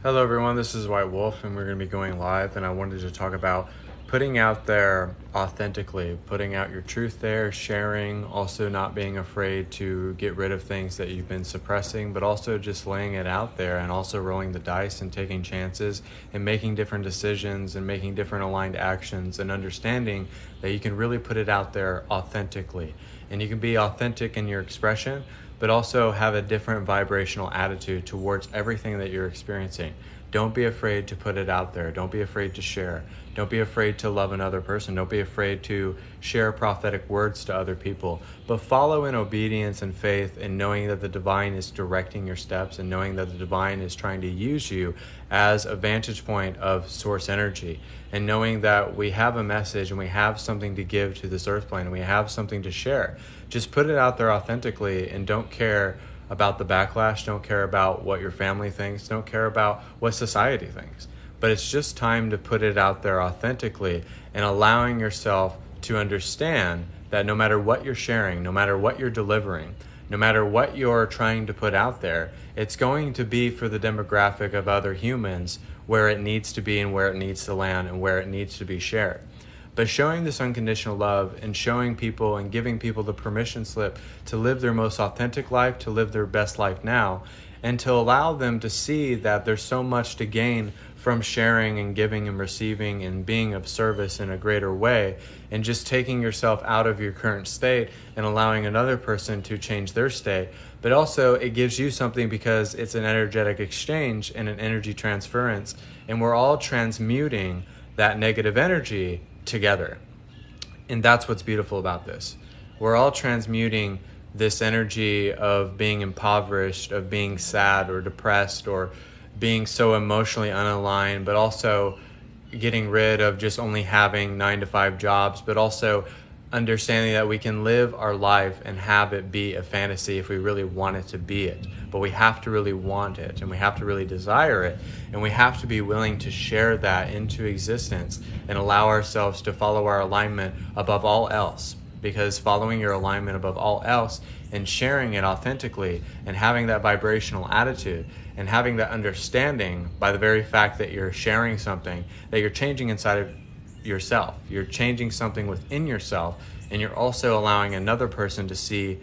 Hello everyone, this is White Wolf and we're going to be going live, and I wanted to talk about putting out there authentically, putting out your truth there, sharing, also not being afraid to get rid of things that you've been suppressing, but also just laying it out there and also rolling the dice and taking chances and making different decisions and making different aligned actions and understanding that you can really put it out there authentically. And you can be authentic in your expression, but also have a different vibrational attitude towards everything that you're experiencing. Don't be afraid to put it out there. Don't be afraid to share. Don't be afraid to love another person. Don't be afraid to share prophetic words to other people. But follow in obedience and faith, and knowing that the divine is directing your steps, and knowing that the divine is trying to use you as a vantage point of source energy. And knowing that we have a message and we have something to give to this earth plane and we have something to share. Just put it out there authentically and don't care about the backlash. Don't care about what your family thinks. Don't care about what society thinks. But it's just time to put it out there authentically and allowing yourself to understand that no matter what you're sharing, no matter what you're delivering, no matter what you're trying to put out there, it's going to be for the demographic of other humans where it needs to be and where it needs to land and where it needs to be shared. But showing this unconditional love and showing people and giving people the permission slip to live their most authentic life, to live their best life now, and to allow them to see that there's so much to gain from sharing and giving and receiving and being of service in a greater way, and just taking yourself out of your current state and allowing another person to change their state. But also it gives you something because it's an energetic exchange and an energy transference, and we're all transmuting that negative energy together. And that's what's beautiful about this. We're all transmuting this energy of being impoverished, of being sad or depressed or being so emotionally unaligned, but also getting rid of just only having 9-to-5 jobs, but also understanding that we can live our life and have it be a fantasy if we really want it to be it. But we have to really want it, and we have to really desire it, and we have to be willing to share that into existence and allow ourselves to follow our alignment above all else. Because following your alignment above all else and sharing it authentically and having that vibrational attitude and having that understanding by the very fact that you're sharing something, that you're changing inside of yourself. You're changing something within yourself, and you're also allowing another person to see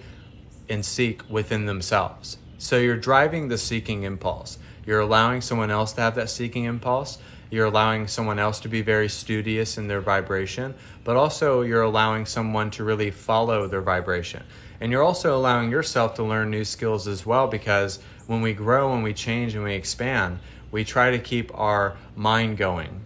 and seek within themselves. So you're driving the seeking impulse. You're allowing someone else to have that seeking impulse. You're allowing someone else to be very studious in their vibration, but also you're allowing someone to really follow their vibration. And you're also allowing yourself to learn new skills as well, because when we grow and we change and we expand, we try to keep our mind going.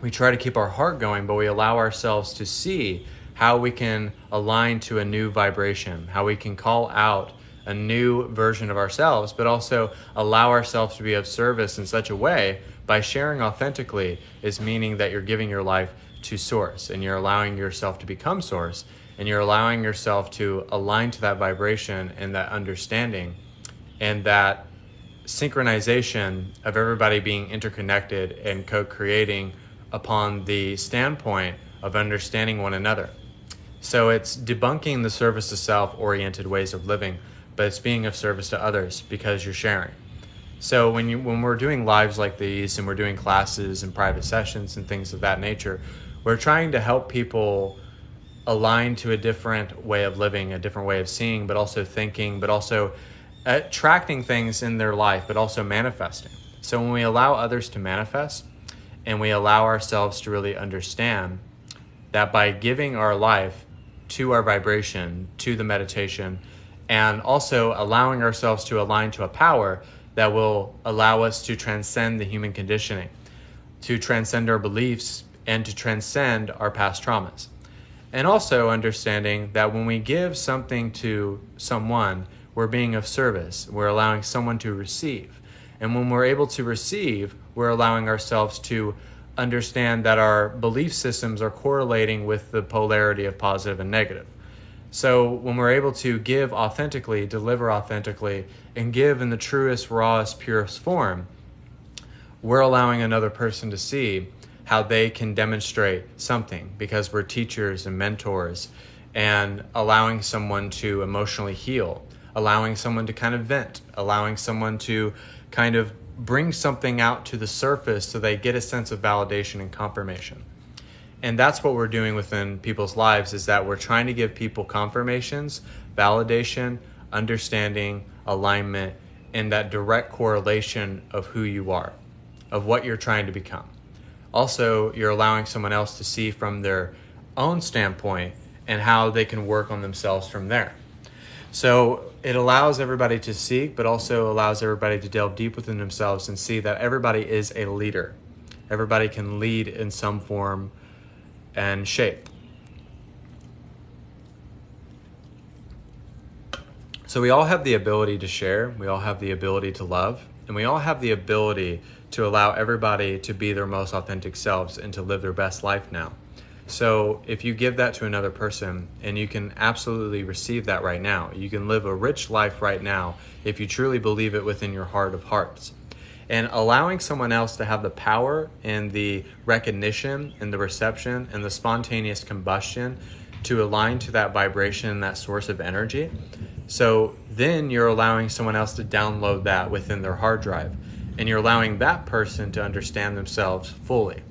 We try to keep our heart going, but we allow ourselves to see how we can align to a new vibration, how we can call out a new version of ourselves, but also allow ourselves to be of service in such a way by sharing authentically is meaning that you're giving your life to source, and you're allowing yourself to become source, and you're allowing yourself to align to that vibration and that understanding and that synchronization of everybody being interconnected and co-creating upon the standpoint of understanding one another. So it's debunking the service to self-oriented ways of living, but it's being of service to others because you're sharing. So when we're doing lives like these and we're doing classes and private sessions and things of that nature, we're trying to help people align to a different way of living, a different way of seeing, but also thinking, but also attracting things in their life, but also manifesting. So when we allow others to manifest and we allow ourselves to really understand that by giving our life to our vibration, to the meditation, and also allowing ourselves to align to a power that will allow us to transcend the human conditioning, to transcend our beliefs, and to transcend our past traumas. And also understanding that when we give something to someone, we're being of service. We're allowing someone to receive. And when we're able to receive, we're allowing ourselves to understand that our belief systems are correlating with the polarity of positive and negative. So when we're able to give authentically, deliver authentically, and give in the truest, rawest, purest form, we're allowing another person to see how they can demonstrate something, because we're teachers and mentors, and allowing someone to emotionally heal, allowing someone to kind of vent, allowing someone to kind of bring something out to the surface so they get a sense of validation and confirmation. And that's what we're doing within people's lives, is that we're trying to give people confirmations, validation, understanding, alignment, and that direct correlation of who you are, of what you're trying to become. Also, you're allowing someone else to see from their own standpoint and how they can work on themselves from there. So it allows everybody to seek, but also allows everybody to delve deep within themselves and see that everybody is a leader. Everybody can lead in some form and shape. So we all have the ability to share, we all have the ability to love, and we all have the ability to allow everybody to be their most authentic selves and to live their best life now. So if you give that to another person, and you can absolutely receive that right now, you can live a rich life right now if you truly believe it within your heart of hearts. And allowing someone else to have the power and the recognition and the reception and the spontaneous combustion to align to that vibration, that source of energy. So then you're allowing someone else to download that within their hard drive, and you're allowing that person to understand themselves fully.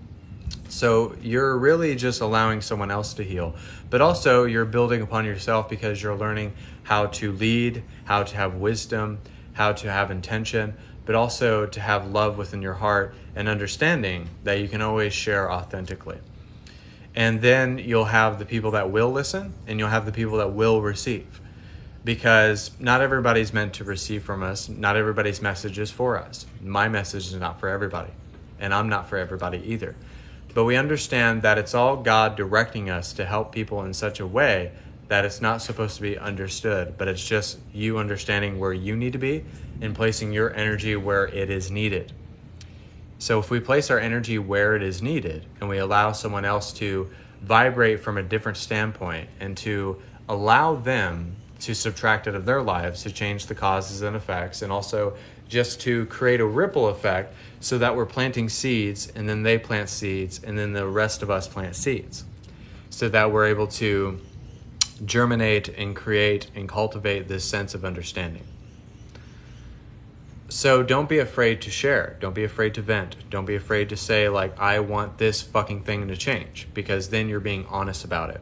So you're really just allowing someone else to heal, but also you're building upon yourself because you're learning how to lead, how to have wisdom, how to have intention, but also to have love within your heart and understanding that you can always share authentically. And then you'll have the people that will listen, and you'll have the people that will receive, because not everybody's meant to receive from us. Not everybody's message is for us. My message is not for everybody, and I'm not for everybody either. But we understand that it's all God directing us to help people in such a way that it's not supposed to be understood, but it's just you understanding where you need to be and placing your energy where it is needed. So if we place our energy where it is needed and we allow someone else to vibrate from a different standpoint and to allow them to subtract out of their lives to change the causes and effects, and also just to create a ripple effect so that we're planting seeds, and then they plant seeds, and then the rest of us plant seeds, so that we're able to germinate and create and cultivate this sense of understanding. So don't be afraid to share. Don't be afraid to vent. Don't be afraid to say, like, I want this fucking thing to change, because then you're being honest about it.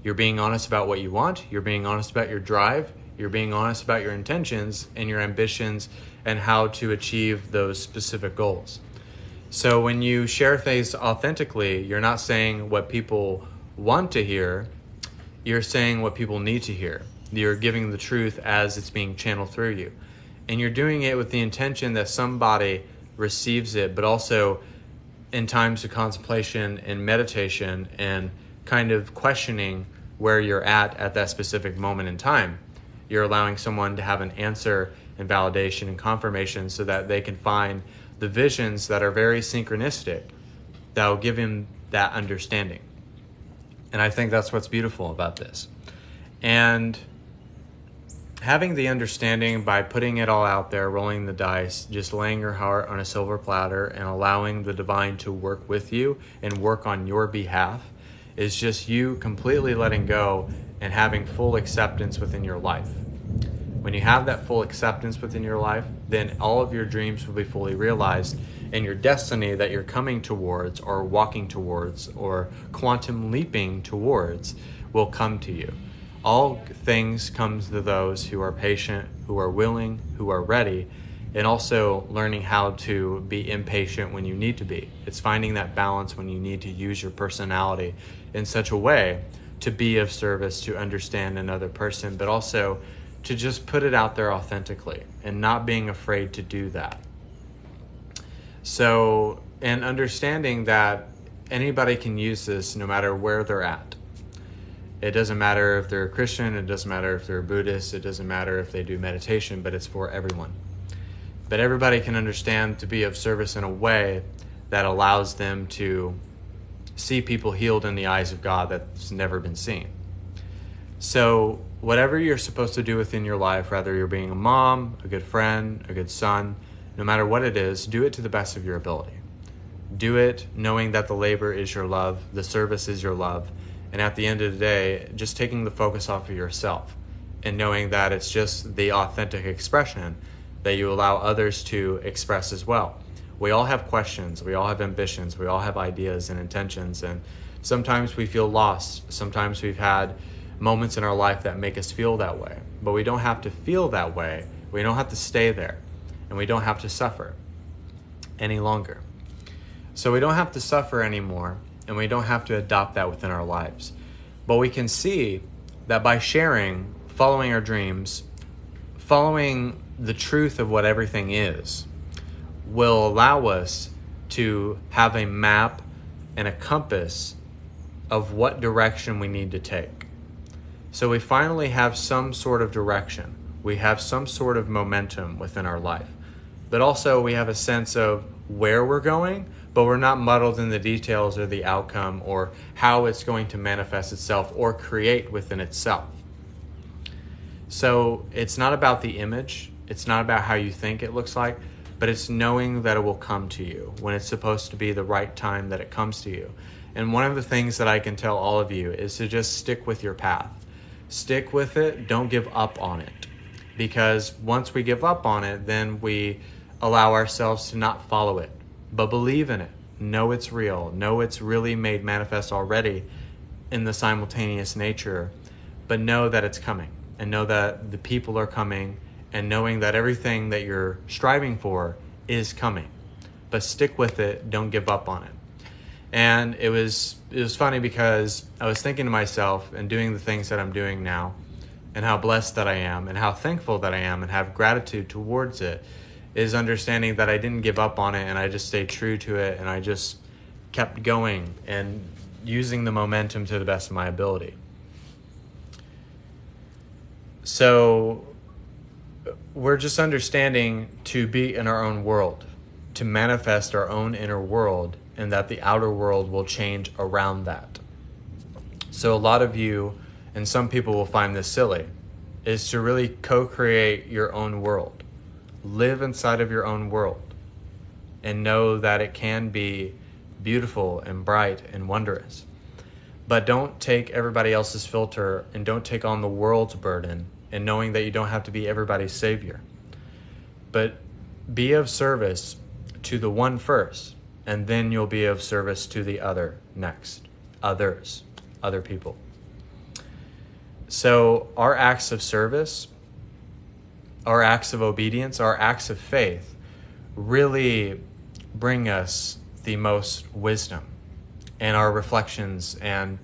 You're being honest about what you want. You're being honest about your drive. You're being honest about your intentions and your ambitions and how to achieve those specific goals. So when you share things authentically, you're not saying what people want to hear. You're saying what people need to hear. You're giving the truth as it's being channeled through you. And you're doing it with the intention that somebody receives it, but also in times of contemplation and meditation and kind of questioning where you're at that specific moment in time. You're allowing someone to have an answer and validation and confirmation so that they can find the visions that are very synchronistic that will give him that understanding. And I think that's what's beautiful about this. And having the understanding by putting it all out there, rolling the dice, just laying your heart on a silver platter and allowing the divine to work with you and work on your behalf is just you completely letting go and having full acceptance within your life. When you have that full acceptance within your life, then all of your dreams will be fully realized, and your destiny that you're coming towards or walking towards or quantum leaping towards will come to you. All things come to those who are patient, who are willing, who are ready, and also learning how to be impatient when you need to be. It's finding that balance when you need to use your personality in such a way to be of service, to understand another person, but also to just put it out there authentically and not being afraid to do that. So, and understanding that anybody can use this no matter where they're at. It doesn't matter if they're a Christian, it doesn't matter if they're a Buddhist, it doesn't matter if they do meditation, but it's for everyone. But everybody can understand to be of service in a way that allows them to see people healed in the eyes of God that's never been seen. So whatever you're supposed to do within your life, whether you're being a mom, a good friend, a good son, no matter what it is, do it to the best of your ability. Do it knowing that the labor is your love, the service is your love, and at the end of the day, just taking the focus off of yourself and knowing that it's just the authentic expression that you allow others to express as well. We all have questions, we all have ambitions, we all have ideas and intentions, and sometimes we feel lost. Sometimes we've had moments in our life that make us feel that way, but we don't have to feel that way. We don't have to stay there, and we don't have to suffer any longer. So we don't have to suffer anymore, and we don't have to adopt that within our lives. But we can see that by sharing, following our dreams, following the truth of what everything is, will allow us to have a map and a compass of what direction we need to take. So we finally have some sort of direction. We have some sort of momentum within our life. But also we have a sense of where we're going, but we're not muddled in the details or the outcome or how it's going to manifest itself or create within itself. So it's not about the image. It's not about how you think it looks like, but it's knowing that it will come to you when it's supposed to be the right time that it comes to you. And one of the things that I can tell all of you is to just stick with your path. Stick with it. Don't give up on it. Because once we give up on it, then we allow ourselves to not follow it, but believe in it. Know it's real. Know it's really made manifest already in the simultaneous nature, but know that it's coming, and know that the people are coming, and knowing that everything that you're striving for is coming. But stick with it. Don't give up on it. And it was funny because I was thinking to myself and doing the things that I'm doing now, and how blessed that I am, and how thankful that I am, and have gratitude towards it, is understanding that I didn't give up on it, and I just stayed true to it, and I just kept going and using the momentum to the best of my ability. So we're just understanding to be in our own world, to manifest our own inner world, and that the outer world will change around that. So a lot of you, and some people will find this silly, is to really co-create your own world. Live inside of your own world and know that it can be beautiful and bright and wondrous. But don't take everybody else's filter, and don't take on the world's burden, and knowing that you don't have to be everybody's savior. But be of service to the one first, and then you'll be of service to the other next. Others, other people. So our acts of service, our acts of obedience, our acts of faith really bring us the most wisdom, and our reflections and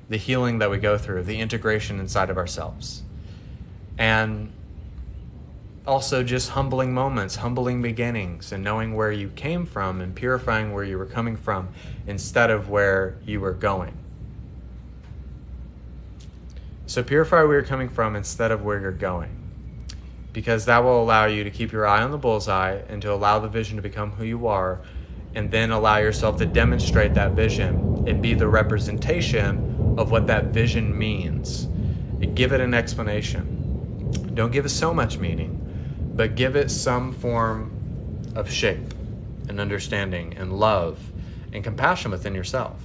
the healing that we go through, the integration inside of ourselves. And also just humbling moments, humbling beginnings, and knowing where you came from and purifying where you were coming from instead of where you were going. So purify where you're coming from instead of where you're going, because that will allow you to keep your eye on the bullseye and to allow the vision to become who you are, and then allow yourself to demonstrate that vision and be the representation of what that vision means. And give it an explanation. Don't give it so much meaning, but give it some form of shape and understanding and love and compassion within yourself.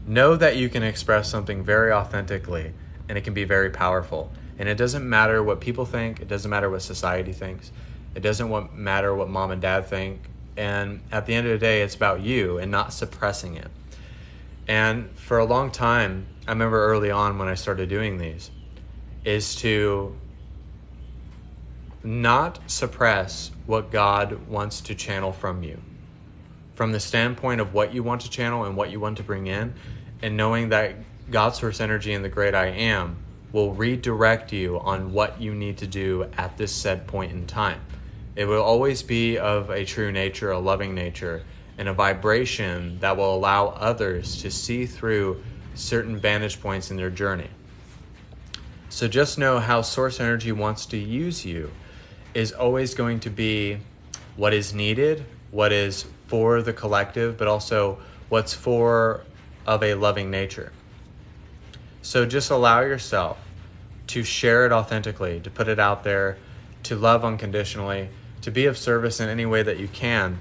Know that you can express something very authentically, and it can be very powerful. And it doesn't matter what people think. It doesn't matter what society thinks. It doesn't matter what mom and dad think. And at the end of the day, it's about you and not suppressing it. And for a long time, I remember early on when I started doing these, is to not suppress what God wants to channel from you, from the standpoint of what you want to channel and what you want to bring in, and knowing that God's source energy and the great I am will redirect you on what you need to do at this said point in time. It will always be of a true nature, a loving nature, and a vibration that will allow others to see through certain vantage points in their journey. So just know how source energy wants to use you is always going to be what is needed, what is for the collective, but also what's for of a loving nature. So just allow yourself to share it authentically, to put it out there, to love unconditionally, to be of service in any way that you can,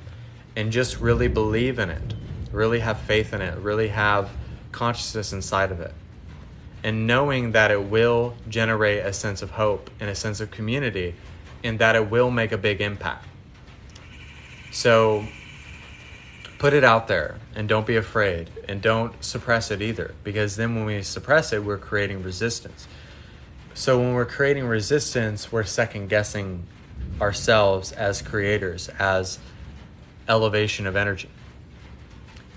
and just really believe in it, really have faith in it, really have consciousness inside of it. and knowing that it will generate a sense of hope and a sense of community, and that it will make a big impact. So put it out there, and don't be afraid, and don't suppress it either, because then when we suppress it, we're creating resistance. So when we're creating resistance, we're second guessing ourselves as creators, as elevation of energy.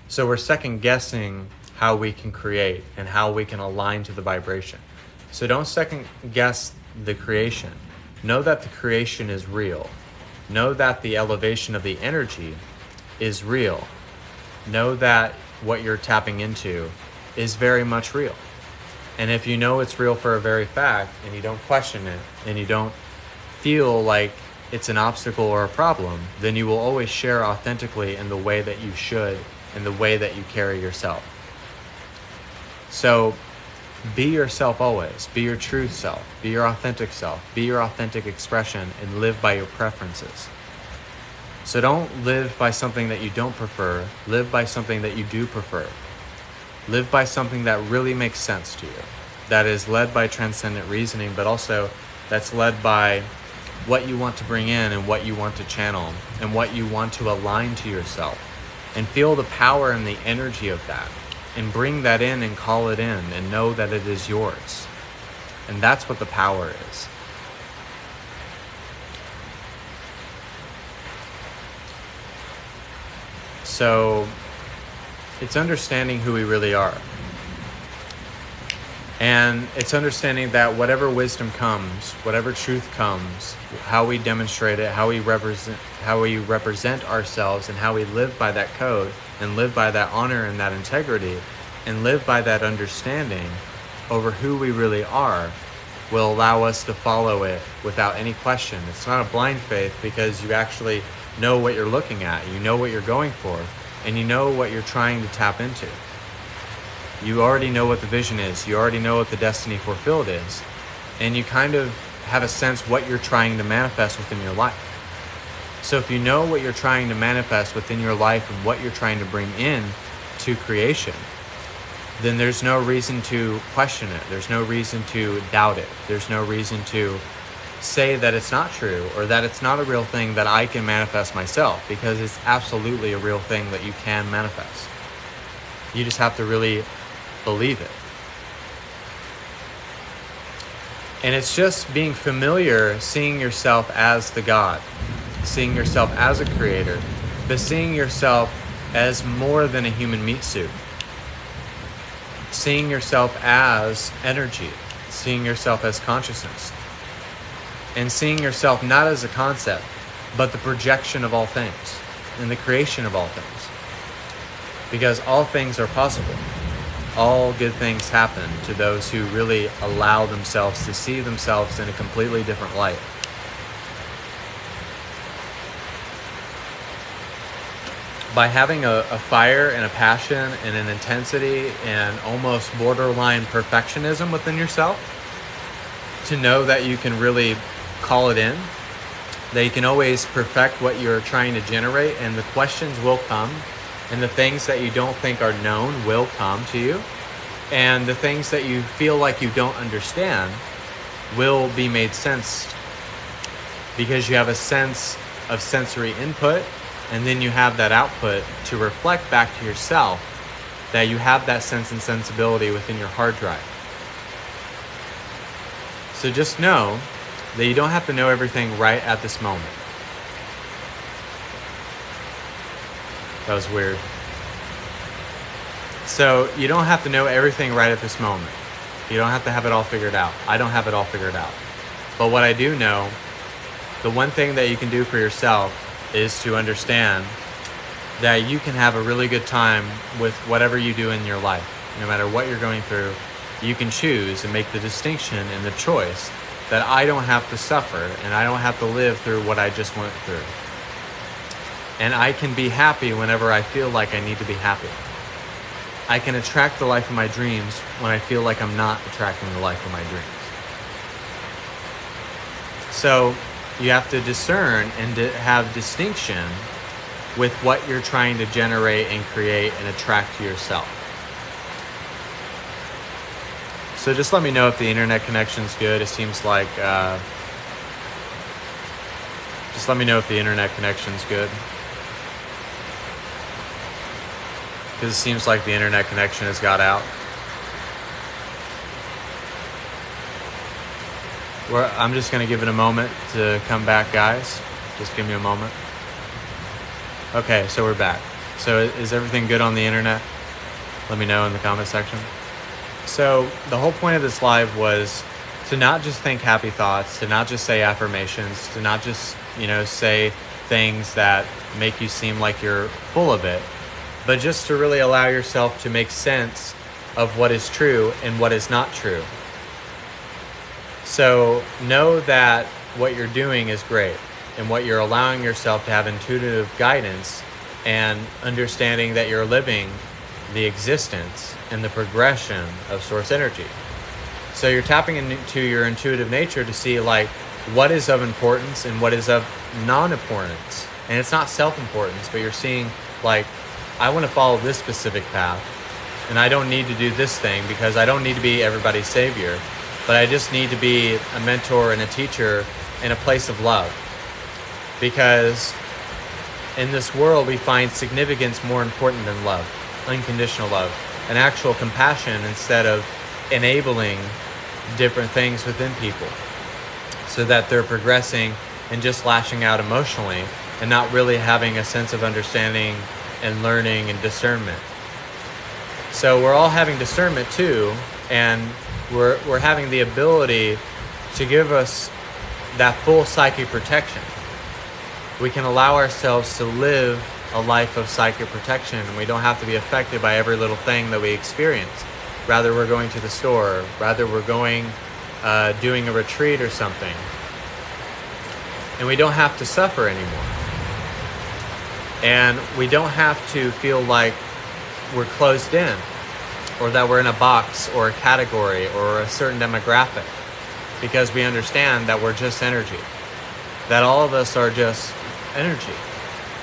So we're second guessing how we can create and how we can align to the vibration. So don't second guess the creation. Know that the creation is real. Know that the elevation of the energy is real. Know that what you're tapping into is very much real. And if you know it's real for a very fact, and you don't question it, and you don't feel like it's an obstacle or a problem, then you will always share authentically in the way that you should, in the way that you carry yourself. So be yourself always. Be your true self. Be your authentic self. Be your authentic expression, and live by your preferences. So don't live by something that you don't prefer. Live by something that you do prefer. Live by something that really makes sense to you, that is led by transcendent reasoning, but also that's led by what you want to bring in and what you want to channel and what you want to align to yourself, and feel the power and the energy of that, and bring that in and call it in and know that it is yours. And that's what the power is. So it's understanding who we really are. And it's understanding that whatever wisdom comes, whatever truth comes, how we demonstrate it, how we represent ourselves, and how we live by that code, and live by that honor and that integrity, and live by that understanding over who we really are, will allow us to follow it without any question. It's not a blind faith, because you actually know what you're looking at, you know what you're going for, and you know what you're trying to tap into. You already know what the vision is, you already know what the destiny fulfilled is, and you kind of have a sense what you're trying to manifest within your life. So if you know what you're trying to manifest within your life and what you're trying to bring in to creation, then there's no reason to question it. There's no reason to doubt it. There's no reason to say that it's not true, or that it's not a real thing that I can manifest myself, because it's absolutely a real thing that you can manifest. You just have to really believe it. And it's just being familiar, seeing yourself as the God, seeing yourself as a creator, but seeing yourself as more than a human meat suit. Seeing yourself as energy, seeing yourself as consciousness, and seeing yourself not as a concept, but the projection of all things and the creation of all things. Because all things are possible. All good things happen to those who really allow themselves to see themselves in a completely different light. By having a fire and a passion and an intensity and almost borderline perfectionism within yourself, to know that you can really call it in, that you can always perfect what you're trying to generate, and the questions will come, and the things that you don't think are known will come to you, and the things that you feel like you don't understand will be made sense, because you have a sense of sensory input, and then you have that output to reflect back to yourself that you have that sense and sensibility within your hard drive. So just know that you don't have to know everything right at this moment. That was weird. So you don't have to know everything right at this moment. You don't have to have it all figured out. I don't have it all figured out. But what I do know, the one thing that you can do for yourself is to understand that you can have a really good time with whatever you do in your life. No matter what you're going through, you can choose and make the distinction and the choice that I don't have to suffer and I don't have to live through what I just went through. And I can be happy whenever I feel like I need to be happy. I can attract the life of my dreams when I feel like I'm not attracting the life of my dreams. So you have to discern and have distinction with what you're trying to generate and create and attract to yourself. So just let me know if the internet connection's good. It seems like, just let me know if the internet connection's good. Because it seems like the internet connection has got out. I'm just going to give it a moment to come back, guys. Just give me a moment. Okay, so we're back. So is everything good on the internet? Let me know in the comment section. So the whole point of this live was to not just think happy thoughts, to not just say affirmations, to not just, say things that make you seem like you're full of it, but just to really allow yourself to make sense of what is true and what is not true. So know that what you're doing is great, and what you're allowing yourself to have intuitive guidance and understanding that you're living the existence and the progression of source energy. So you're tapping into your intuitive nature to see what is of importance and what is of non-importance. And it's not self-importance, but you're seeing I want to follow this specific path, and I don't need to do this thing because I don't need to be everybody's savior, but I just need to be a mentor and a teacher in a place of love. Because in this world, we find significance more important than love, unconditional love, and actual compassion instead of enabling different things within people so that they're progressing and just lashing out emotionally and not really having a sense of understanding and learning and discernment. So we're all having discernment too, and we're having the ability to give us that full psychic protection. We can allow ourselves to live a life of psychic protection, and we don't have to be affected by every little thing that we experience. Rather, we're going to the store, rather we're going doing a retreat or something, and we don't have to suffer anymore. And we don't have to feel like we're closed in, or that we're in a box or a category or a certain demographic, because we understand that we're just energy, that all of us are just energy.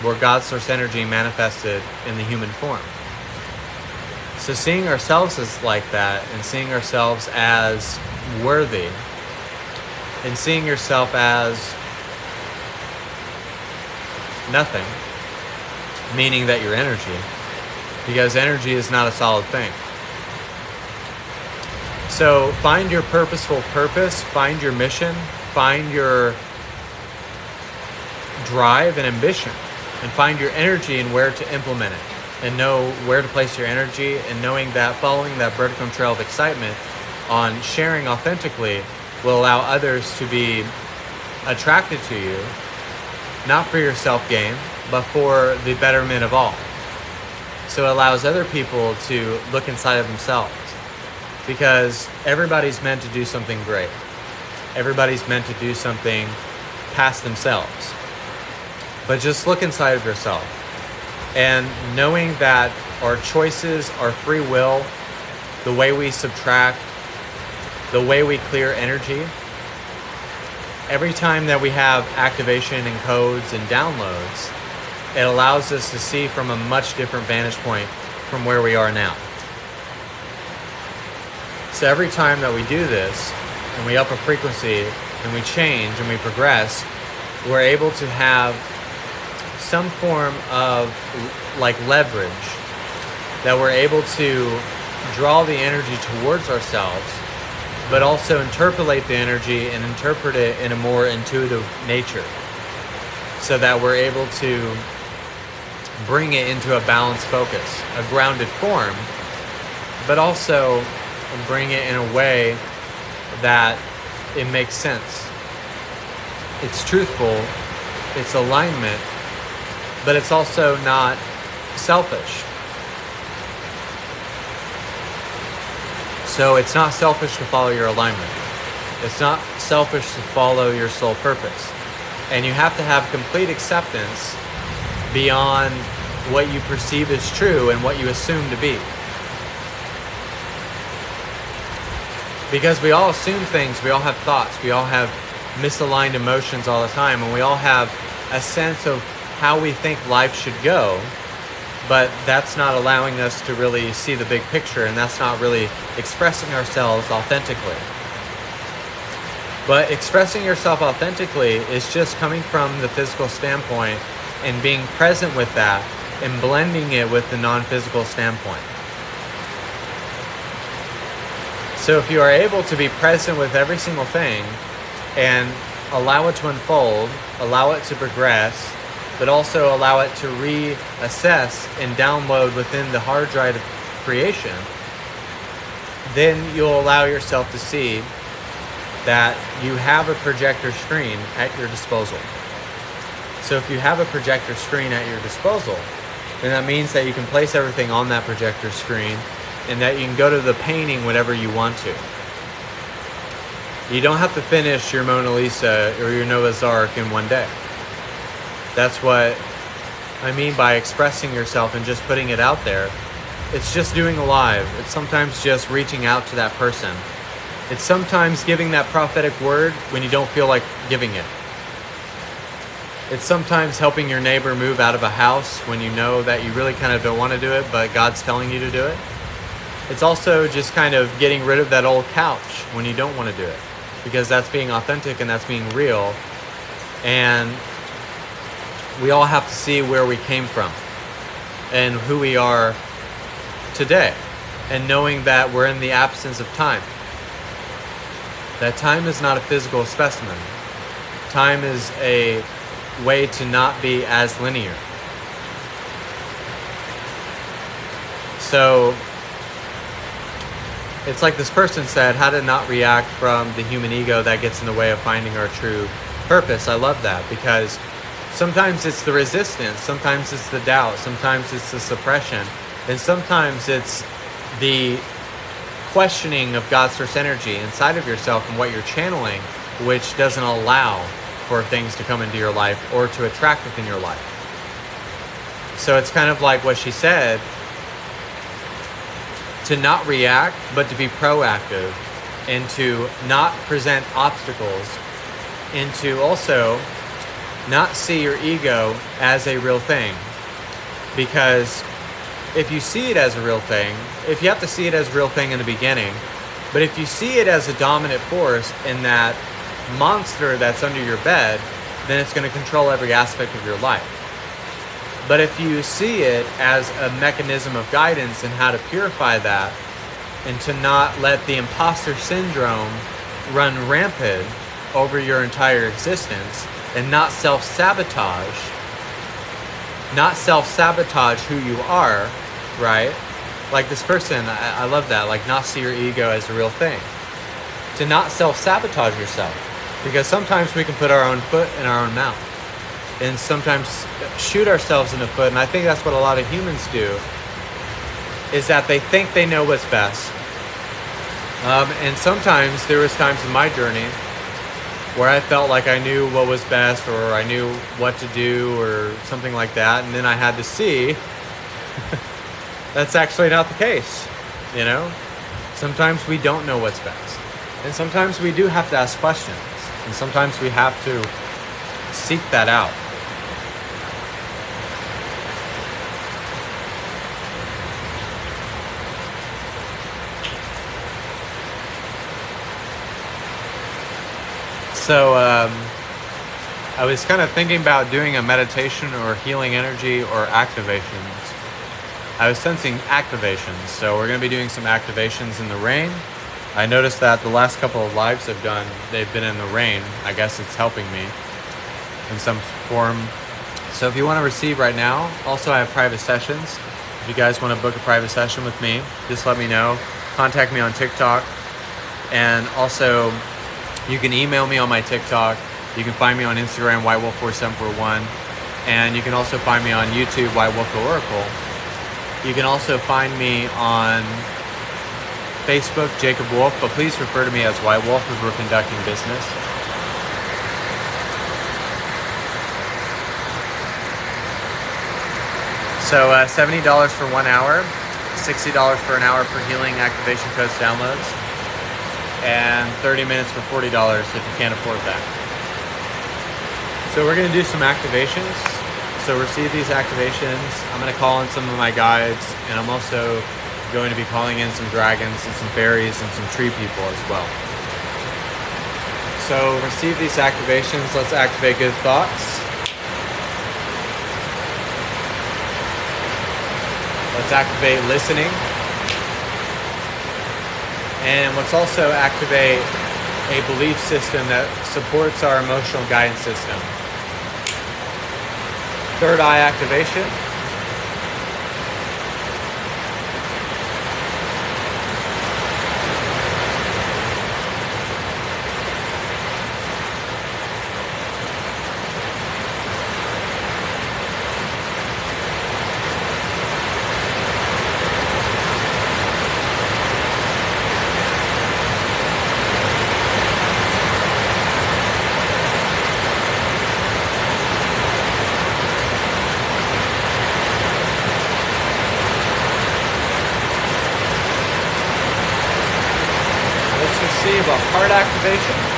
We're God's source energy manifested in the human form. So seeing ourselves as like that, and seeing ourselves as worthy, and seeing yourself as nothing, meaning that you're energy, because energy is not a solid thing. So find your purposeful purpose, find your mission, find your drive and ambition, and find your energy and where to implement it, and know where to place your energy, and knowing that following that breadcrumb trail of excitement on sharing authentically will allow others to be attracted to you, not for your self-gain, but for the betterment of all. So it allows other people to look inside of themselves, because everybody's meant to do something great. Everybody's meant to do something past themselves. But just look inside of yourself, and knowing that our choices, our free will, the way we subtract, the way we clear energy, every time that we have activation and codes and downloads, it allows us to see from a much different vantage point from where we are now. So every time that we do this, and we up a frequency, and we change, and we progress, we're able to have some form of leverage, that we're able to draw the energy towards ourselves, but also interpolate the energy and interpret it in a more intuitive nature, so that we're able to bring it into a balanced focus, a grounded form, but also bring it in a way that it makes sense. It's truthful, it's alignment, but it's also not selfish. So it's not selfish to follow your alignment. It's not selfish to follow your soul purpose. And you have to have complete acceptance beyond what you perceive as true and what you assume to be. Because we all assume things, we all have thoughts, we all have misaligned emotions all the time, and we all have a sense of how we think life should go, but that's not allowing us to really see the big picture, and that's not really expressing ourselves authentically. But expressing yourself authentically is just coming from the physical standpoint and being present with that and blending it with the non-physical standpoint. So if you are able to be present with every single thing and allow it to unfold, allow it to progress, but also allow it to reassess and download within the hard drive of creation, then you'll allow yourself to see that you have a projector screen at your disposal. So if you have a projector screen at your disposal, then that means that you can place everything on that projector screen and that you can go to the painting whenever you want to. You don't have to finish your Mona Lisa or your Noah's Ark in one day. That's what I mean by expressing yourself and just putting it out there. It's just doing a live. It's sometimes just reaching out to that person. It's sometimes giving that prophetic word when you don't feel like giving it. It's sometimes helping your neighbor move out of a house when you know that you really kind of don't want to do it, but God's telling you to do it. It's also just kind of getting rid of that old couch when you don't want to do it, because that's being authentic and that's being real. And we all have to see where we came from and who we are today, and knowing that we're in the absence of time. That time is not a physical specimen. Time is a way to not be as linear. So it's like this person said, how to not react from the human ego that gets in the way of finding our true purpose. I love that, because sometimes it's the resistance, sometimes it's the doubt, sometimes it's the suppression, and sometimes it's the questioning of God's source energy inside of yourself and what you're channeling, which doesn't allow for things to come into your life or to attract within your life. So it's kind of like what she said, to not react, but to be proactive, and to not present obstacles, and to also not see your ego as a real thing. Because if you see it as a real thing, if you have to see it as a real thing in the beginning, but if you see it as a dominant force in that monster that's under your bed, then it's going to control every aspect of your life. But if you see it as a mechanism of guidance and how to purify that, and to not let the imposter syndrome run rampant over your entire existence, and not self-sabotage who you are, right? Like this person, I love that, like not see your ego as a real thing. To not self-sabotage yourself, because sometimes we can put our own foot in our own mouth, and sometimes shoot ourselves in the foot. And I think that's what a lot of humans do, is that they think they know what's best. And sometimes there was times in my journey where I felt like I knew what was best, or I knew what to do, or something like that. And then I had to see that's actually not the case. You know, sometimes we don't know what's best. And sometimes we do have to ask questions. And sometimes we have to seek that out. So I was kind of thinking about doing a meditation or healing energy or activations. I was sensing activations, so we're going to be doing some activations in the rain. I noticed that the last couple of lives I've done, they've been in the rain. I guess it's helping me in some form. So if you want to receive right now, also I have private sessions. If you guys want to book a private session with me, just let me know. Contact me on TikTok. And also, you can email me on my TikTok. You can find me on Instagram, whitewolf4741. And you can also find me on YouTube, whitewolftheoracle. You can also find me on Facebook, Jacob Wolf, but please refer to me as White Wolf if we're conducting business. So $70 for 1 hour, $60 for an hour for healing activation codes downloads, and 30 minutes for $40 if you can't afford that. So we're going to do some activations. So receive these activations. I'm going to call in some of my guides, and I'm also going to be calling in some dragons and some fairies and some tree people as well. So receive these activations. Let's activate good thoughts. Let's activate listening. And let's also activate a belief system that supports our emotional guidance system. Third eye activation. Receive a heart activation.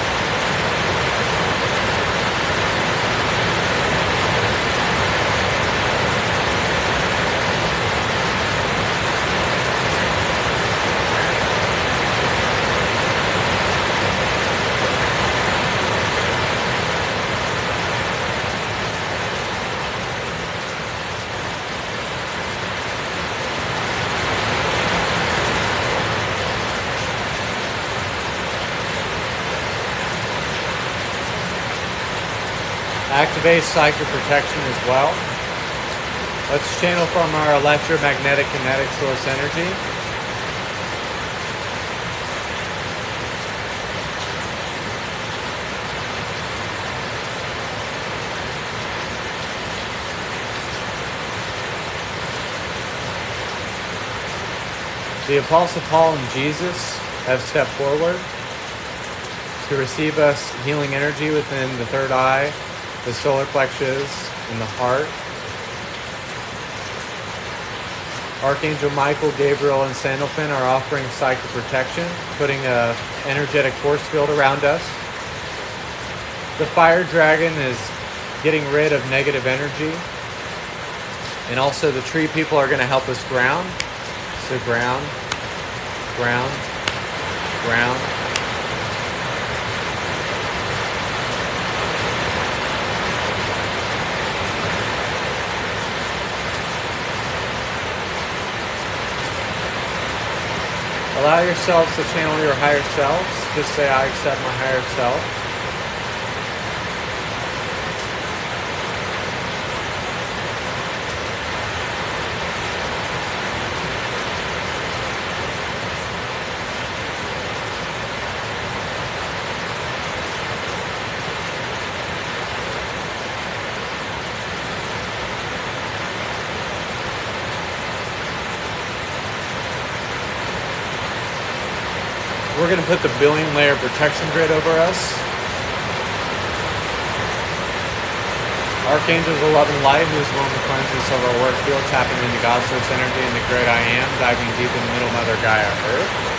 Activate psychic protection as well. Let's channel from our electromagnetic kinetic source energy. The Apostle Paul and Jesus have stepped forward to receive us healing energy within the third eye, the solar plexus, and the heart. Archangel Michael, Gabriel, and Sandalphon are offering psychic protection, putting an energetic force field around us. The fire dragon is getting rid of negative energy. And also the tree people are going to help us ground. So ground, ground, ground. Allow yourselves to channel your higher selves. Just say, I accept my higher self. We're going to put the billion layer protection grid over us. Archangels of love and light, who is willing to cleanse us of our work field, tapping into God's source energy and the great I am, diving deep in the middle Mother Gaia Earth.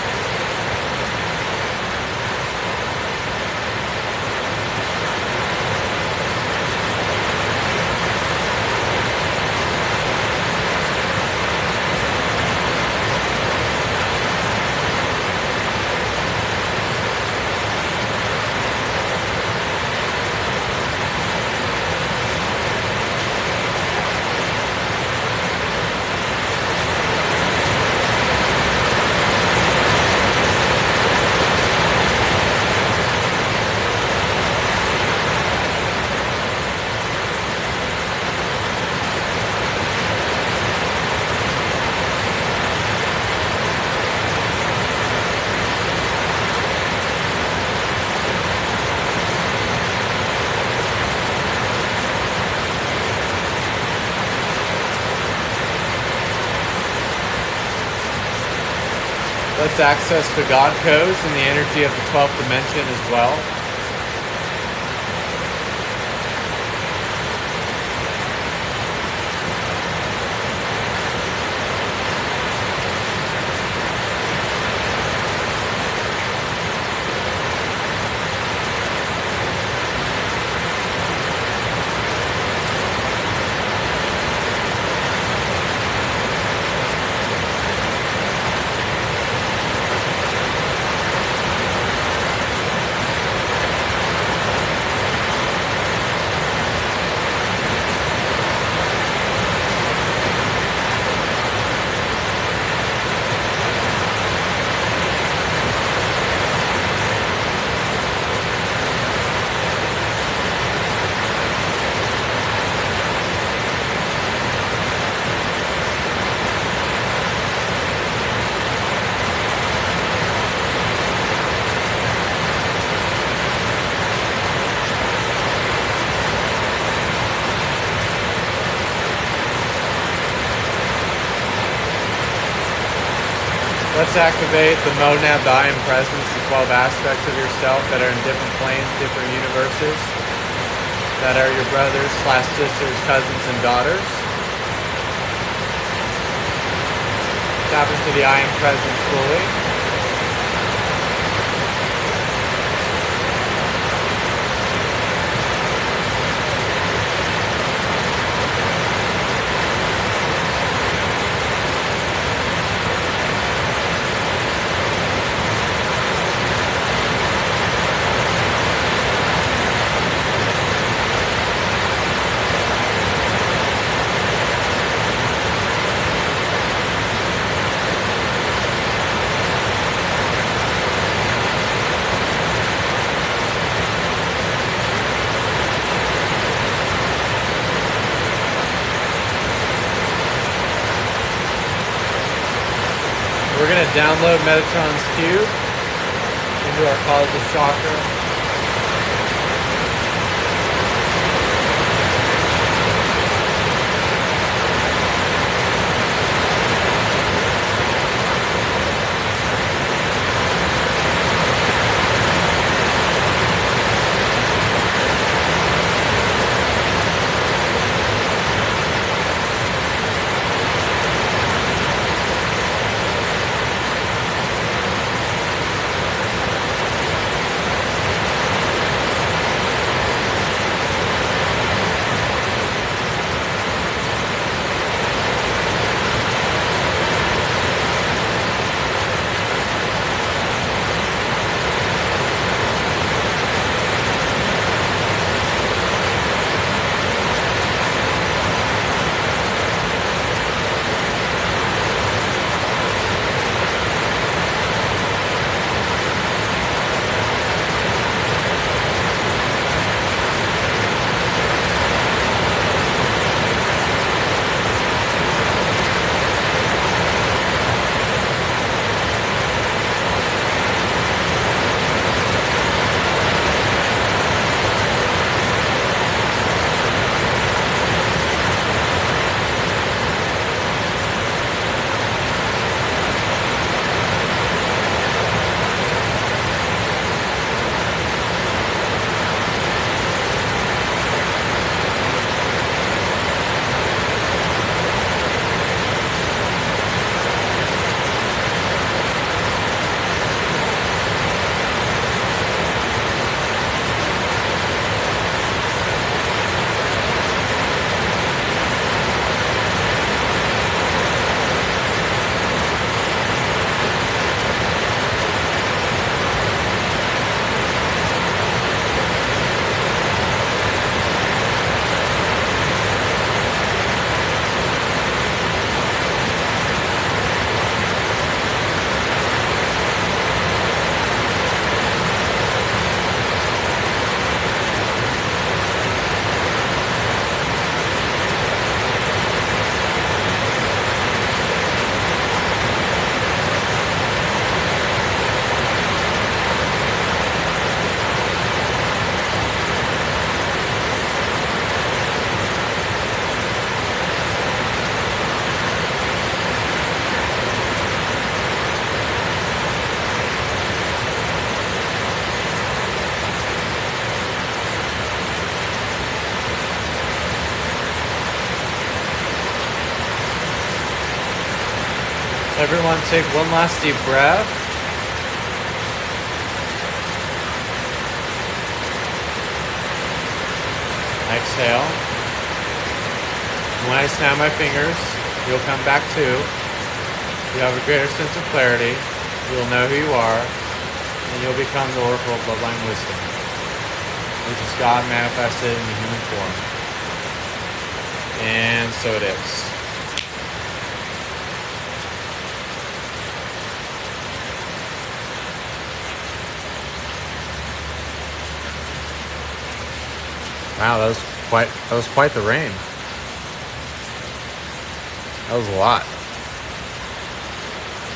Let's access the God codes and the energy of the 12th dimension as well. Let's activate the monad, the I am presence, the 12 aspects of yourself that are in different planes, different universes, that are your brothers / sisters, cousins, and daughters. Tap into the I am presence fully. We're going to download Metatron's cube into our causal chakra. Everyone take one last deep breath. Exhale. When I snap my fingers, you'll come back to. You have a greater sense of clarity. You'll know who you are, and you'll become the oracle of bloodline wisdom, which is God manifested in the human form. And so it is. Wow, that was quite the rain. That was a lot.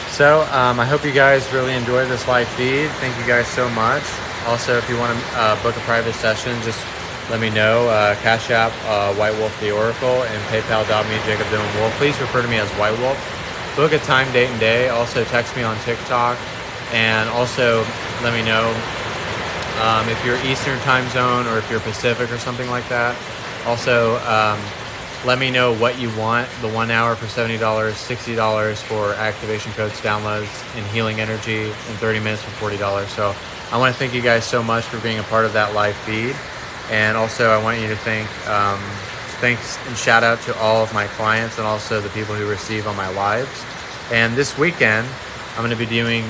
So I hope you guys really enjoyed this live feed. Thank you guys so much. Also, if you want to book a private session, just let me know. Cashapp, whitewolftheoracle, and paypal.me, Jacob Dylan Wolf. Please refer to me as White Wolf. book a time, date, and day. Also text me on TikTok, and also let me know if you're Eastern time zone or if you're Pacific or something like that. Also, let me know what you want. The 1 hour for $70, $60 for activation codes, downloads, and healing energy, and 30 minutes for $40. So I want to thank you guys so much for being a part of that live feed. And also I want you to thanks and shout out to all of my clients and also the people who receive on my lives. And this weekend, I'm going to be doing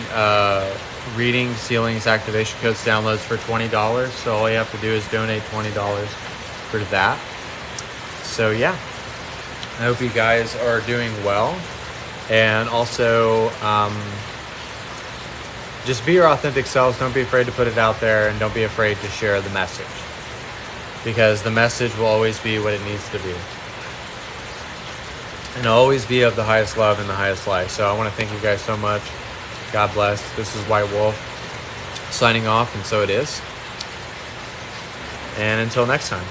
readings, sealings, activation codes, downloads for $20. So all you have to do is donate $20 for that. So yeah, I hope you guys are doing well. And also, just be your authentic selves. Don't be afraid to put it out there, and don't be afraid to share the message, because the message will always be what it needs to be, and always be of the highest love and the highest light. So I want to thank you guys so much. God bless. This is White Wolf signing off, and so it is. And until next time.